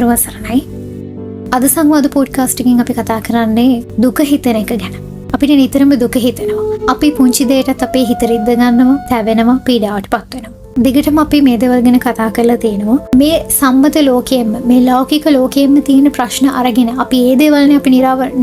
තෙරුවන් සරණයි. අද සංවාද පොඩ්කාස්ට් එකකින් අපි කතා කරන්නේ දුක හිතෙන එක ගැන. අපිට නිතරම දුක හිතෙනවා. අපි පුංචි දෙයකටත් අපේ හිත රිද්ද ගන්නවා, තැවෙනවා, පීඩාවට පත් වෙනවා. දිගටම අපි මේ දේවල් ගැන කතා කරලා තියෙනවා. මේ සම්මත ලෝකයෙන්ම, මේ ලෞකික ලෝකයෙන්ම තියෙන ප්‍රශ්න අරගෙන අපි ඒ දේවල්නේ අපි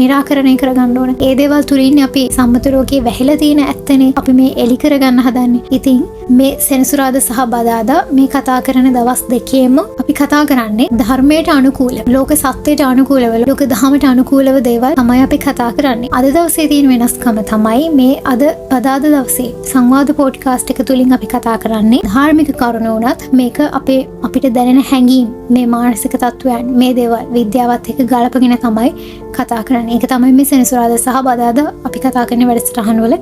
निराකරණය කරගන්න ඕන. ඒ දේවල් තුලින් අපි සම්මත ලෝකයේ වැහිලා තියෙන ඇත්තනේ අපි මේ එලි කරගන්න හදන්නේ. ඉතින් මේ සෙනසුරාදා සහ බදාදා මේ කතා කරන දවස් දෙකේම අපි කතා කරන්නේ ධර්මයට අනුකූලව, ලෝක සත්‍යයට අනුකූලව, ලෝක ධර්මයට අනුකූලව දේවල් තමයි අපි කතා කරන්නේ. අද දවසේ තියෙන වෙනස්කම තමයි මේ අද බදාදා දවසේ සංවාද පොඩ්කාස්ට් එක තුලින් අපි කතා කරන්නේ ධාර්මික කරුණ උනත් මේක අපිට දැනෙන හැඟීම්, මේ මානසික තත්වයන්, මේ දේවල් විද්‍යාවත් එක්ක ගලපගෙන තමයි කතා කරන්නේ. ඒක තමයි මේ සෙනසුරාදා සහ බදාදා අපි කතා කරන වැඩසටහන් වල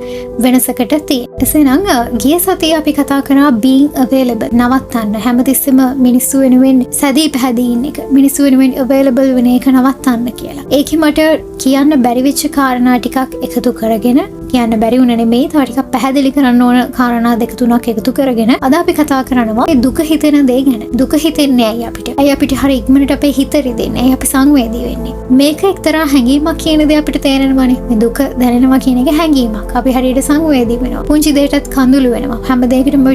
වෙනසකට තියෙන්නේ. එසේනම් ගිය සතියේ අපි කතා කරා being available, නවත්තන්න, හැමතිස්සෙම මිනිස්සු වෙනුවෙන් සැදී පැහැදී ඉන්න එක, මිනිස්සු වෙනුවෙන් available වෙන එක නවත්තන්න කියලා. ඒකෙ මට කියන්න බැරි වෙච්ච කාරණා ටිකක් එකතු කරගෙන, කියන්න බැරි වුණ නෙමෙයි, තව ටිකක් පැහැදිලි කරන්න ඕන කාරණා දෙක තුනක් එකතු කරගෙන අද අපි කතා කරනවා මේ දුක හිතෙන දේ ගැන. දුක හිතෙන්නේ ඇයි අපිට? ඇයි අපිට හරි ඉක්මනට අපේ හිත රිදෙන්නේ? ඇයි අපි සංවේදී වෙන්නේ? මේක එක්තරා හැඟීමක් කියන දේ අපිට තේරෙනවානේ. මේ දුක දැනෙනවා කියන එක හැඟීමක්. අපි හරියට සංවේදී වෙනවා. පුංචි දෙයකටත් කඳුළු වෙනවා. හැම දෙයකටම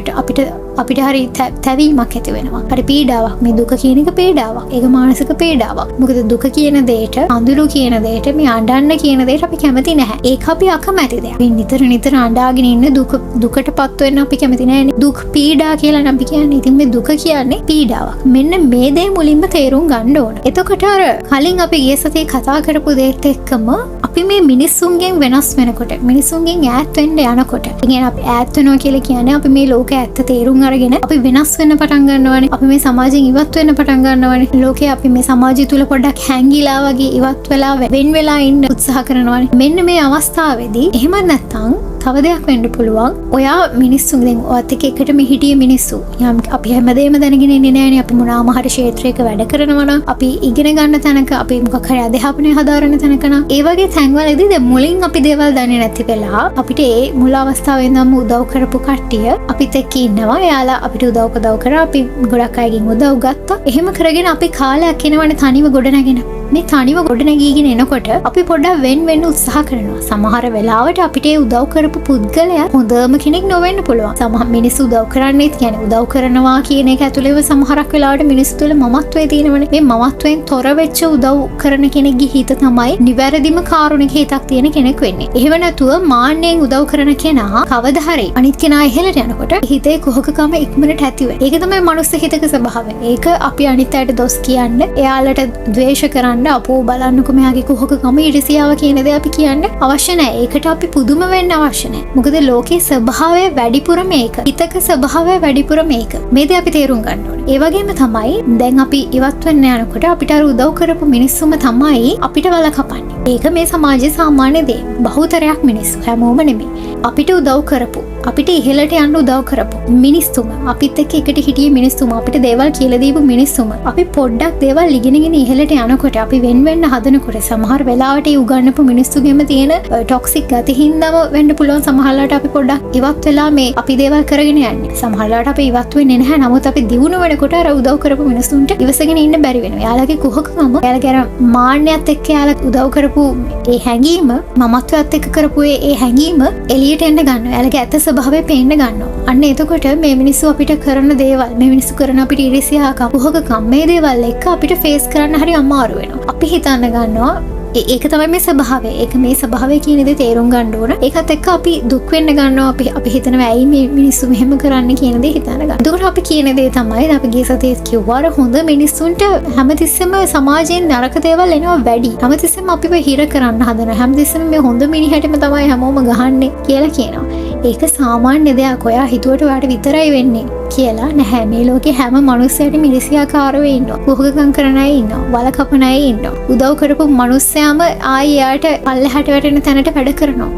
අපිට හරි තැවීමක් ඇති වෙනවා. හරි පීඩාවක්. මේ දුක කියන එක පීඩාවක්. ඒක මානසික පීඩාවක්. මොකද දුක කියන දෙයට, කඳුළු කියන දෙයට, මේ අඬන්න කියන දෙයට අපි කැමති නැහැ. ඒක අපි අකමැති දෙයක්. අපි නිතර අඬාගෙන ඉන්න දුකටපත් වෙන්න අපි කැමති නැහැ. දුක් පීඩා කියලා නම් අපි කියන්නේ. ඉතින් මේ දුක කියන්නේ පීඩාවක්. මෙන්න මේ දේ මුලින්ම තේරුම් ගන්න ඕන. එතකොට අර කලින් අපි ගිය සතියේ කතා කරපු දේත් එක්කම අපි මේ මිනිස්සුන්ගෙන් වෙනස් වෙනකොට, මිනිස්සුන්ගෙන් ඈත් වෙන්න යනකොට, කියන්නේ අපි ඈත් වෙනවා කියලා කියන්නේ අපි මේ ලෝකයේ ඇත්ත තේරුම් අරගෙන අපි වෙනස් වෙන්න පටන් ගන්නවානේ. අපි මේ සමාජයෙන් ඉවත් වෙන්න පටන් ගන්නවානේ. ලෝකයේ අපි මේ සමාජය තුල පොඩ්ඩක් හැංගිලා වගේ ඉවත් වෙලා වෙන් වෙලා ඉන්න උත්සාහ කරනවානේ. මෙන්න මේ අවස්ථාවේදී එහෙම නැත්නම් තව දෙයක් වෙන්න පුළුවන්. ඔයා මිනිස්සු දැන් ඔයත් එක්කටම හිටිය මිනිස්සු. යම් අපි හැමදේම දැනගෙන ඉන්නේ නැහැනේ. අපි මොනවාම හරි ක්ෂේත්‍රයක වැඩ කරනවා නම්, අපි ඉගෙන ගන්න තැනක, අපි මොකක් හරි අධ්‍යාපනය හදාරන තැනක නම්, ඒ වගේ තැන්වලදී දැන් මුලින් අපි දේවල් දන්නේ නැති වෙලා අපිට ඒ මුල අවස්ථාවේ ඉඳන්ම උදව් කරපු කට්ටිය අපිත් එක්ක ඉන්නවා. එයාලා අපිට උදව් කරා. අපි ගොඩක් අයගෙන් උදව් ගත්තා. එහෙම කරගෙන අපි කාලයක් එනවනේ තනිව ගොඩ නැගෙන. මේ තනිව ගොඩ නැගීගෙන එනකොට අපි පොඩ්ඩක් වෙන් උත්සාහ කරනවා. සමහර වෙලාවට අපිට ඒ උදව් කරපු පුද්ගලයා හොඳම කෙනෙක් නොවෙන්න පුළුවන්. සමහර මිනිස්සු උදව් කරන්නේත් කියන්නේ උදව් කරනවා කියන එක ඇතුළේම සමහරක් වෙලාවට මිනිස්සු තුළ මමත්වයේ තියෙනවනේ. මේ මමත්වයෙන් තොර වෙච්ච උදව් කරන කෙනෙක්ගේ හිත තමයි නිවැරදිම කාරුණික හිතක් තියෙන කෙනෙක් වෙන්නේ. එහෙම නැතුව මාන්නෙන් උදව් කරන කෙනා කවදා හරි අනිත් කෙනා ඉහළට යනකොට හිතේ කුහකකම ඉක්මනට ඇති වෙනවා. ඒක තමයි මනුස්ස හිතක ස්වභාවය. ඒක අපි අනිත් අයට දොස් කියන්න, එයාලට ද්වේෂ කරන්න, අපෝ බලන්නකො මෙයාගේ කුහකකම, ඊර්ෂ්‍යාව කියන දේ අපි කියන්න අවශ්‍ය නැහැ. ඒකට අපි පුදුම වෙන්න අවශ්‍ය නැහැ. මොකද ලෝකේ ස්වභාවය වැඩිපුර මේක. හිතක ස්වභාවය වැඩිපුර මේක. මේ දේ අපි තේරුම් ගන්න ඕනේ. ඒ වගේම තමයි දැන් අපි ඉවත් වෙන්න යනකොට අපිට අර උදව් කරපු මිනිස්සුම තමයි අපිට වල කපන්නේ. ඒක මේ සමාජයේ සාමාන්‍ය දේ. බහුතරයක් මිනිස්සු, හැමෝම නෙමෙයි. අපිට උදව් කරපු, අපිට ඉහළට යන්න උදව් කරපු මිනිස්සුම, අපිත් එක්ක එකට හිටිය මිනිස්සුම, අපිට දේවල් කියලා දීපු මිනිස්සුම, අපි පොඩ්ඩක් දේවල් ඉගෙනගෙන ඉහළට යනකොට, අපි වෙන්න හදනකොට සමහර වෙලාවට ඒ උගන්නපු මිනිස්සුගෙම තියෙන ටොක්සික් ගති හින්දාම වෙන්න පුළුවන්. සමහරලාට අපි පොඩ්ඩක් ඉවත් වෙලා මේ අපි දේවල් කරගෙන යන්නේ. සමහරලාට අපි ඉවත් වෙන්නේ නැහැ. නමුත් අපි දියුණු වෙනකොට අර උදව් කරපු මිනිස්සුන්ට ඉවසගෙන ඉන්න බැරි වෙනවා. එයාලගේ කුහකකම, එයාලගේ අර මාන්නයත් එක්ක එයාලා උදව් කරපු ඒ හැඟීම, මමත්වයත් එක්ක කරපු ඒ හැඟීම එළියට එන්න ගන්නවා. එයාලගේ ඇත්ත ස්වභාවය පේන්න ගන්නවා. අන්න එතකොට මේ මිනිස්සු අපිට කරන දේවල්, මේ මිනිස්සු කරන අපිට ඊර්ෂ්‍යාකම්, කුහකකම්, මේ දේවල් එක්ක අපිට ෆේස් කරන්න හරි අමාරු වෙනවා. අපි හිතන්න ගන්නවා ඒක තමයි මේ ස්වභාවය. ඒක මේ ස්වභාවය කියන දේ තේරුම් ගන්න ඕන. ඒකත් එක්ක අපි දුක් වෙන්න ගන්නවා. අපි හිතනවා ඇයි මේ මිනිස්සු මෙහෙම කරන්නේ කියන දේ හිතන්න ගන්න. ඒකට අපි කියන දේ තමයි අපි ගිය සතියේ කිව්වා හොඳ මිනිස්සුන්ට හැමතිස්සෙම සමාජයෙන් නරක දේවල් එනවා වැඩි. හැමතිස්සෙම අපිව හිර කරන්න හදනවා. හැමතිස්සෙම මේ හොඳ මිනිහටම තමයි හැමෝම ගහන්නේ කියලා කියනවා. ඒක සාමාන්‍ය දෙයක්. ඔයා හිතුවට ඔයාට විතරයි වෙන්නේ කියලා නැහැ. මේ ලෝකේ හැම මනුස්සයෙක්ම මිරිසියාකාරව ඉන්නවා. කුහකකම් කරන අය ඉන්නවා. වල කපන අය ඉන්නවා. උදව් කරපු මනුස්සයාම ආයෙ යාට පල්ලෙහාට වැටෙන තැනට වැඩ කරනවා.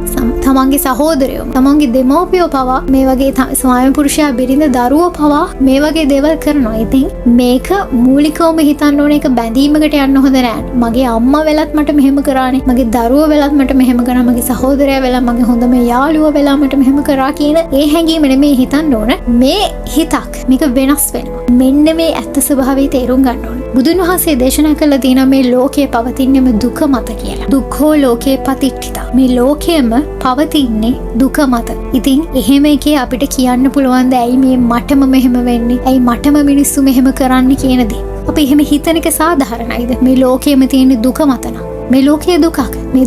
තමන්ගේ සහෝදරයෝ, තමන්ගේ දෙමව්පියෝ පවා මේ වගේ ස්වාමි පුරුෂයා බිරිඳ දරුවෝ පවා මේ වගේ දේවල් කරනවා. ඉතින් මේක මූලිකවම හිතන්න ඕනේ. ඒක බැඳීමකට යන්න හොඳ නෑ. මගේ අම්මා වෙලත් මට මෙහෙම කරානේ. මගේ දරුවෝ වෙලත් මට මෙහෙම කරා. මගේ සහෝදරයා වෙලා, මගේ හොඳම යාළුවා වෙලා මට මෙහෙම කරා කියන ඒ හැඟීම නෙමෙයි හිතන්න ඕන. මේ හිතක් මේක වෙනස් වෙනවා. මෙන්න මේ ඇත්ත ස්වභාවය තේරුම් ගන්න ඕනේ. බුදුන් වහන්සේ දේශනා කළා තියෙනවා මේ ලෝකයේ පවතින්නේම දුක මත කියලා. දුක්ඛෝ ලෝකේ පතිට්ඨිතා. මේ ලෝකයේම පවතින්නේ දුක මත. ඉතින් එහෙම එකේ අපිට කියන්න පුළුවන් ද ඇයි මේ මටම මෙහෙම වෙන්නේ? ඇයි මටම මිනිස්සු මෙහෙම කරන්න කියන දේ. අපි එහෙම හිතන එක සාධාරණයිද? මේ ලෝකයේම තියෙන දුක මත නම්. මේ ලෝකයේ දුකක්. මේ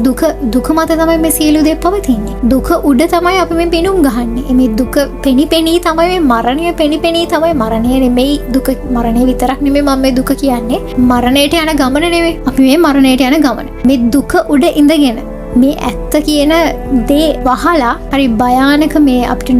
දුක මත තමයි මේ සියලු දේ පවතින්නේ. දුක උඩ තමයි අපි මේ පිණුම් ගහන්නේ. මේ දුක පෙනි තමයි මේ මරණය පෙනි තමයි මරණය නෙමෙයි දුක. මරණය විතරක් නෙමෙයි මම මේ දුක කියන්නේ. මරණයට යන ගමන නෙමෙයි. අපි මේ මරණයට යන ගමන. මේ දුක උඩ ඉඳගෙන මේ ඇත්ත කියන දේ වහලා හරි භයානක මේ අපිට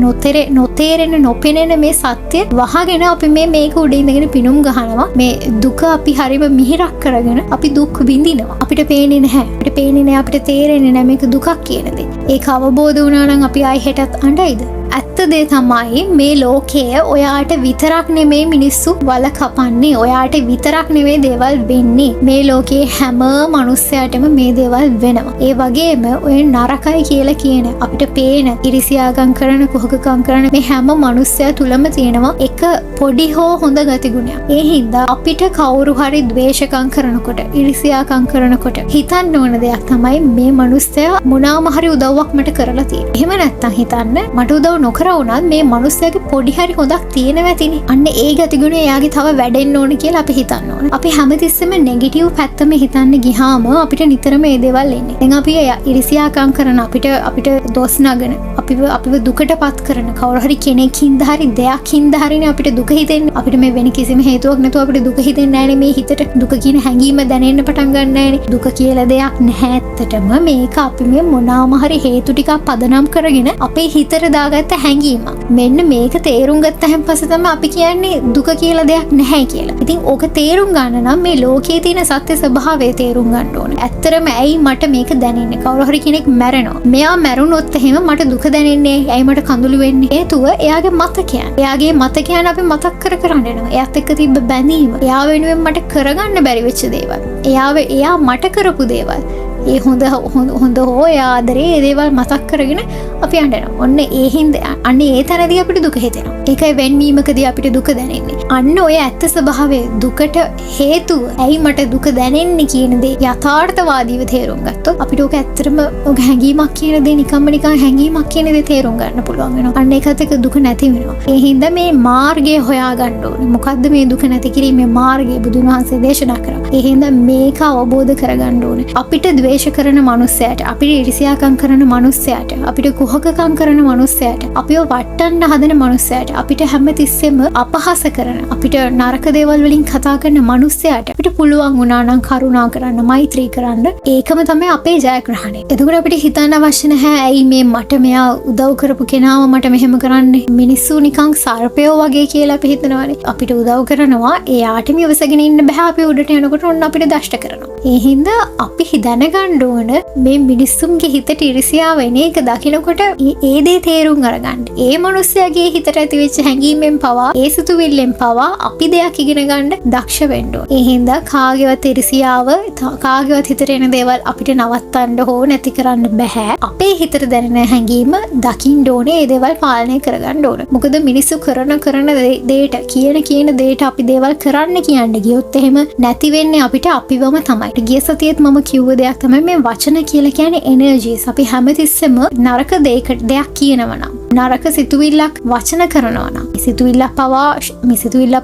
නොතේරෙන නොපෙනෙන මේ සත්‍ය වහගෙන අපි මේක උඩ ඉඳගෙන පිණුම් ගහනවා. මේ දුක අපි හරිම මිහිරක් කරගෙන අපි දුක් විඳිනවා. අපිට පේන්නේ නැහැ. අපිට පේන්නේ නැහැ. අපිට තේරෙන්නේ නැහැ මේක දුකක් කියන දේ. ඒක අවබෝධ වුණා නම් අපි ආයි හෙටත් අඬයිද? ඇත්ත දේ තමයි මේ ලෝකයේ ඔයාට විතරක් නෙමේ මිනිස්සු වල කපන්නේ. ඔයාට විතරක් නෙමේ දේවල් වෙන්නේ. මේ ලෝකයේ හැම මනුස්සයාටම මේ දේවල් වෙනවා. ඒ වගේම ඔය නරකයි කියලා කියන අපිට පේන ඉරිසියාකම් කරන කුහකකම් කරන මේ හැම මනුස්සයා තුලම තියෙනවා එක පොඩි හෝ හොඳ ගතිගුණයක්. ඒ හින්දා අපිට කවුරු හරි ද්වේෂකම් කරනකොට ඉරිසියාකම් කරනකොට හිතන්න ඕන දෙයක් තමයි මේ මනුස්සයා මොනවාම හරි උදව්වක් මට කරලා තියෙනවා. එහෙම නැත්තම් හිතන්න මට උදව් නොකර වුණත් මේ මනුස්සයාගේ පොඩි හරි හොඳක් තියෙනවා ඇතිනේ. අන්න ඒ ගතිගුණය එයාගේ තව වැඩෙන්න ඕන කියලා අපි හිතන්න ඕන. අපි හැමතිස්සෙම නෙගටිව් පැත්තම හිතන්න ගියාම අපිට නිතරම මේ දේවල් එන්නේ. දැන් අපි ඉරිසියාකම් කරන අපිට දොස් නගන අපිව දුකටපත් කරන කවුරු හරි කෙනෙක්ින්ද හරි දෙයක්ින්ද හරිනේ අපිට දුක හිතෙන්නේ. අපිට මේ වෙන කිසිම හේතුවක් නැතුව අපිට දුක හිතෙන්නේ නැහැනේ. මේ හිතට දුක කියන හැඟීම දැනෙන්න පටන් ගන්න නැහැනේ. දුක කියලා දෙයක් නැහැ ඇත්තටම. මේක අපි මේ මොනවාම හරි හේතු ටිකක් පදනම් කරගෙන අපේ හිතට දාගත්ත හැඟීමක්. මෙන්න මේක තේරුම් ගත්තහම පස්සේ තමයි අපි කියන්නේ දුක කියලා දෙයක් නැහැ කියලා. ඉතින් ඕක තේරුම් ගන්න නම් මේ ලෝකයේ තියෙන සත්‍ය ස්වභාවය තේරුම් ගන්න ඕනේ. ඇත්තරම ඇයි මට මේක දැනෙන්නේ? කවුරු හරි කෙනෙක් මැරෙනවා. මෙයා මැරුණොත් එහෙම මට දුක දැනෙන්නේ. ඇයි මට කඳුළු වෙන්නේ? හේතුව එයාගේ මතකයන්. එයාගේ මතකයන් අපි මතක් කර යනවා. එයාත් එක්ක තිබ්බ බැඳීම. එයා වෙනුවෙන් මට කරගන්න බැරි වෙච්ච දේවල්. එයා මට කරපු දේවල්. ඒ හොඳ හෝ ආදරේ ඒ දේවල් මතක් කරගෙන අපි අඬනවා. ඔන්න ඒ හින්දා අන්න ඒ තැනදී අපිට දුක හිතෙනවා. ඒකයි වෙන්වීමකදී අපිට දුක දැනෙන්නේ. අන්න ඔය ඇත්ත ස්වභාවය දුකට හේතුව ඇයි මට දුක දැනෙන්නේ කියන දේ යථාර්ථවාදීව තේරුම් ගත්තොත් අපිට ඕක ඇත්තටම ඕක හැඟීමක් කියන දේ නිකන් හැඟීමක් කියන දේ තේරුම් ගන්න පුළුවන් වෙනවා. අන්න ඒකත් එක්ක දුක නැති වෙනවා. ඒ හින්දා මේ මාර්ගය හොයාගන්න ඕනේ. මොකද්ද මේ දුක නැති කිරීමේ මාර්ගය? බුදුන් වහන්සේ දේශනා කරා. ඒ හින්දා මේක අවබෝධ කරගන්න ඕනේ. අපිට ද්වේෂ කරන මනුස්සයාට, අපිට ඉරිසියාකම් කරන මනුස්සයාට, අපිට කුහකකම් කරන මනුස්සයාට, අපිව වටන්න හදන මනුස්සයාට, අපිට හැමතිස්සෙම අපහාස කරන, අපිට නරක දේවල් වලින් කතා කරන මනුස්සයාට අපිට පුළුවන් වුණා නම් කරුණා කරන්න, මෛත්‍රී කරන්න. ඒකම තමයි අපේ ජයග්‍රහණය. එතකොට අපිට හිතන්න අවශ්‍ය නැහැ ඇයි මේ මට මෙයා උදව් කරපු කෙනාව මට මෙහෙම කරන්නේ. මිනිස්සු නිකන් සර්පයෝ වගේ කියලා අපි හිතනවානේ. අපිට උදව් කරනවා, එයාටම ඉවසගෙන ඉන්න බෑ. අපි උඩට යනකොට ඔන්න අපිට දෂ්ට කරනවා. ඒ හින්දා අපි දැනගන්න ඕන මේ මිනිස්සුන්ගේ හිතට ඉරිසියාව එන එක දකිනකොට ඒ දේ තේරුම් අරගන්න. ඒ මනුස්සයාගේ හිතට ඇතිවෙච්ච හැඟීමෙන් පවා, ඒ සිතුවිල්ලෙන් පවා අපි දෙයක් ඉගෙන ගන්න දක්ෂ වෙන්න ඕන. ඒ හින්දා කාගේවත් ඉරිසියාව, කාගේවත් හිතට එන දේවල් අපිට නවත්තන්න හෝ නැති කරන්න බෑ. අපේ හිතට දැනෙන හැඟීම දකින්න ඕනේ. ඒ දේවල් පාලනය කරගන්න ඕන. මොකද මිනිස්සු කරන දේට, කියන දේට අපි දේවල් කරන්න කියන්න ගියොත් එහෙම නැති වෙන්නේ අපිට අපිවම තමයි. ගිය සතියේත් මම කිව්ව දෙයක් තමයි මේ වචන කියලා කියන්නේ එනර්ජිස්. අපි හැමතිස්සෙම නරක දෙයක් කියනවා නම්, නරක සිතුවිල්ලක් වචන කරනවා නම්, සිතුවිල්ල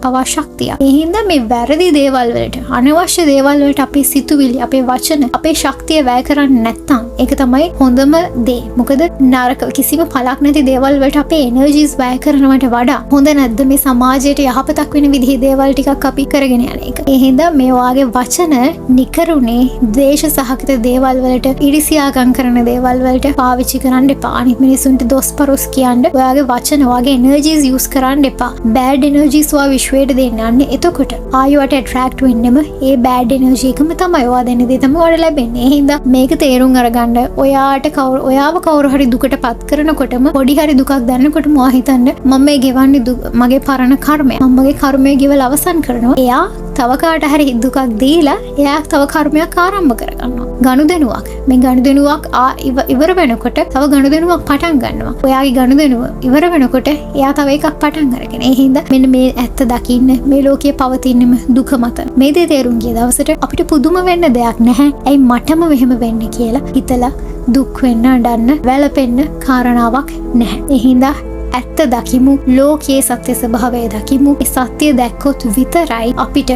පවා ශක්තිය. ඒ හින්දා මේ වැරදි දේවල් වලට, අනවශ්‍ය දේවල් වලට අපේ සිතුවිලි, අපේ වචන, අපේ ශක්තිය වැය කරන්නේ නැත්නම් ඒක තමයි හොඳම දේ. මොකද නරක කිසිම පළක් නැති දේවල් වලට අපේ එනර්ජිස් වැය කරනවට වඩා හොඳ නැද්ද මේ සමාජයට යහපතක් වෙන විදිහේ දේවල් ටිකක් අපි කරගෙන යන එක. ඒ හින්දා මේ වාගේ වචන නිකරුණේ ද්වේෂ සහගත දේවල් වලට, ඉරිසියාකම් කරන දේවල් වලට පාවිච්චි කරන්න එපා. අනිත් මිනිසුන්ට දොස් පරොස් කියන්න ඔයාගේ වචන, ඔයාගේ එනර්ජිස් යූස් කරන්න එපා. බෑඩ් එනර්ජිස් ඔයා විශ්වයට දෙන්න. අන්න එතකොට ආයෙත් ඇට්‍රැක්ට් වෙන්නෙම ඒ බෑඩ් එනර්ජි එකම තමයි. ඔයා දෙන දේ තමයි ඔයාලට ලැබෙන්නේ. ඒ හින්දා මේක තේරුම් අරගන්න. ඔයාව කවුරු හරි දුකටපත් කරනකොටම, පොඩි හරි දුකක් දැනනකොටම ඔයා හිතන්න මම මේ ගෙවන්නේ මගේ පරණ කර්මය. මම මගේ කර්මය ගෙවලා අවසන් කරනවා. එයා තව කාට හරි දුකක් දීලා එයා තව කර්මයක් ආරම්භ කරගන්නවා. ගනුදෙනුවක්. මේ ගනුදෙනුවක් ඉවර වෙනකොට තව ගනුදෙනුවක් පටන් ගන්නවා. ඔයාගේ ගනුදෙනුව ඉවර වෙනකොට එයා තව එකක් පටන් අරගෙන. ඒ හින්දා මෙන්න මේ ඇත්ත දකින්න මේ ලෝකයේ පවතිනම දුක මත. මේ දේ තේරුම් ගිය දවසට අපිට පුදුම වෙන්න දෙයක් නැහැ. ඇයි මටම මෙහෙම වෙන්නේ කියලා හිතලා දුක් වෙන්න, අඬන්න, වැළපෙන්න කාරණාවක් නැහැ. ඒ හින්දා ඇත්ත දකිමු, ලෝකයේ සත්‍ය ස්වභාවය දකිමු. ඒ සත්‍ය දැක්කොත් විතරයි අපිට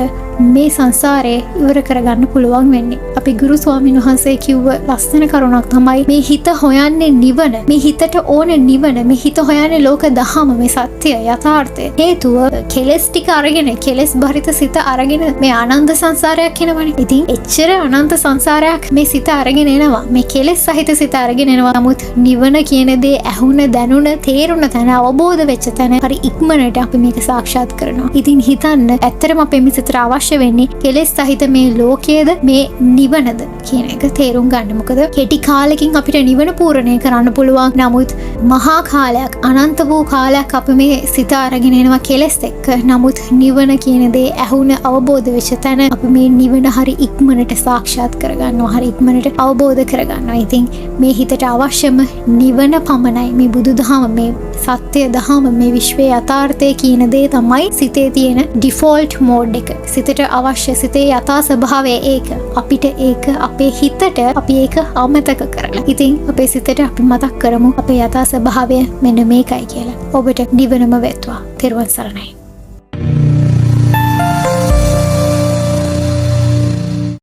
මේ සංසාරේ ඉවර කරගන්න පුළුවන් වෙන්නේ. අපි ගුරු ස්වාමීන් වහන්සේ කිව්ව ලස්සන කරුණක් තමයි මේ හිත හොයන්නේ නිවන. මේ හිතට ඕන නිවන. මේ හිත හොයන්නේ ලෝක දහම, මේ සත්‍ය යථාර්ථය. හේතුව කෙලස් ටික අරගෙන, කෙලස් බරිත සිත අරගෙන මේ අනන්ත සංසාරයක් එනවනේ. ඉතින් එච්චර අනන්ත සංසාරයක් මේ සිත අරගෙන එනවා. මේ කෙලස් සහිත සිත අරගෙන එනවා. නමුත් නිවන කියන දේ ඇහුණ, දැනුණ, තේරුණ තැන, අවබෝධ වෙච්ච තැන හරි ඉක්මනට අපි මේක සාක්ෂාත් කරනවා. ඉතින් හිතන්න ඇත්තටම අපේ මේ සිතට අවශ්‍ය වෙන්නේ කෙලෙස් සහිත මේ ලෝකයේද මේ නිවනද කියන එක තේරුම් ගන්න. මොකද කෙටි කාලෙකින් අපිට නිවන පූර්ණේ කරන්න පුළුවන්. නමුත් මහා කාලයක්, අනන්ත වූ කාලයක් අපි මේ සිත අරගෙන එනවා කෙලෙස් එක්ක. නමුත් නිවන කියන දේ ඇහුණ, අවබෝධ වෙච්ච තැන අපි මේ නිවන හරි ඉක්මනට සාක්ෂාත් කරගන්නවා. හරි ඉක්මනට අවබෝධ කරගන්නවා. ඉතින් මේ හිතට අවශ්‍යම නිවන පමණයි. මේ බුදුදහම, මේ සත්‍ය දහම, මේ විශ්වයේ යථාර්ථය කියන දේ තමයි සිතේ තියෙන ඩිෆෝල්ට් මෝඩ් එක. සිතට අවශ්‍ය, සිතේ යථා ස්වභාවය ඒක. අපිට ඒක අපේ හිතට අපි ඒක අමතක කරලා. ඉතින් අපේ සිතට අපි මතක් කරමු අපේ යථා ස්වභාවය මෙන්න මේකයි කියලා. ඔබට නිවනම වෙත්වා. තෙරුවන් සරණයි.